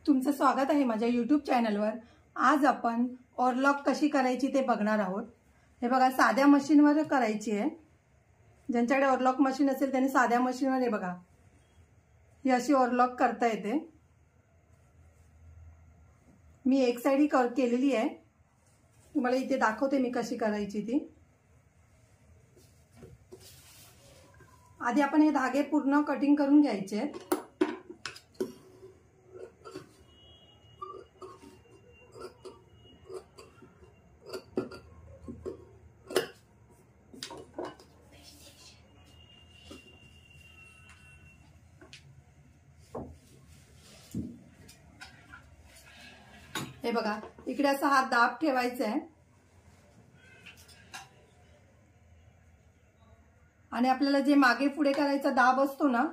तुमचं स्वागत आहे माझ्या यूट्यूब चॅनलवर। आज आपण ओरलॉक कशी करायची ते बघणार आहोत। हे बघा, साध्या मशीनवर करायची आहे। ज्यांच्याकडे ओरलॉक मशीन असेल त्यांनी साध्या मशीनवर हे बघा, ही अशी ओरलॉक करता येते। मी एक साइड केलेली आहे, तुम्हाला इथे दाखवते मी कशी करायची ती। आधी आपण हे धागे पूर्ण कटिंग करून घ्यायचे आहेत। हे बघा, इकडे असा हात दाब ठेवायचा आहे आणि आपल्याला जे मागे पुढे करायचा दाब असतो ना,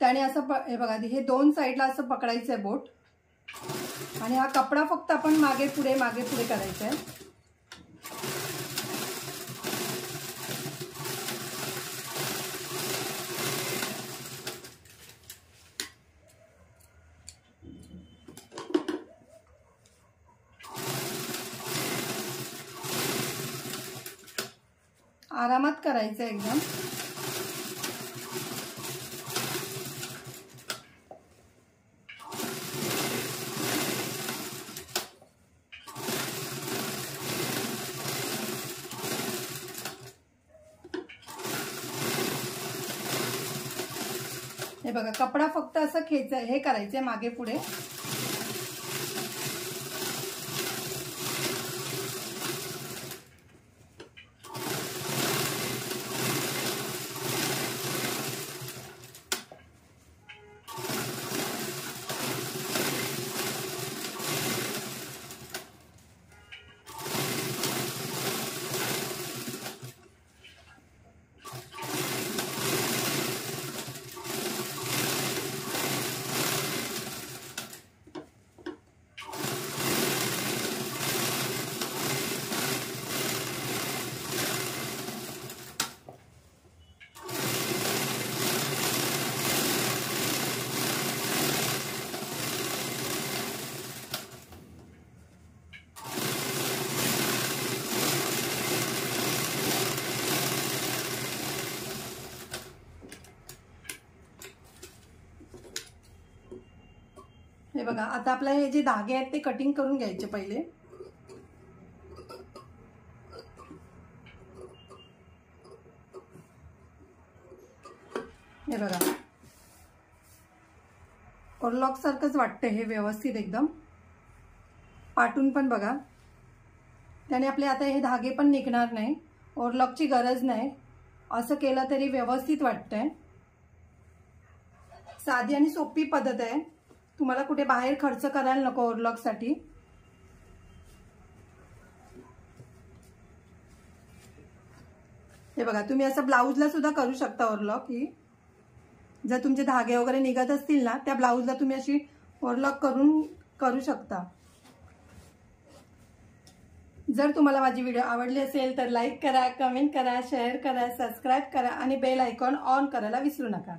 त्याने असं हे बघा, हे दोन साइडला असं पकडायचं आहे बोट, आणि हा कपडा फक्त आपण मागे पुढे करायचा आहे। आरामात करायचं एकदम। हे बघा, कपडा फक्त असं हे करायचंय मागे पुढे। हे बघा, आता आपल्या हे जे धागे आहेत ते कटिंग करून घ्यायचे पहिले। हे बघा, ओरलॉक सारखंच वाटतं हे, व्यवस्थित एकदम पाटून पण बघा, त्याने आपले आता हे धागे पण निघणार नाही, ओरलॉकची गरज नाही। असं केलं तरी व्यवस्थित वाटतंय। साधी आणि सोपी पद्धत आहे, तुम्हाला कुठे बाहेर खर्च करायला नको ओरलॉक साठी। हे बघा, तुम्ही असं ब्लाउजला सुद्धा करू शकता ओरलॉक ही। जर तुमचे धागे वगैरे निघत असतील ना, त्या ब्लाउजला तुम्ही अशी ओरलॉक करू शकता। जर तुम्हाला माझी व्हिडिओ आवडली असेल तर लाईक करा, कमेंट करा, शेअर करा, सबस्क्राईब करा आणि बेल आयकॉन ऑन करायला विसरू नका।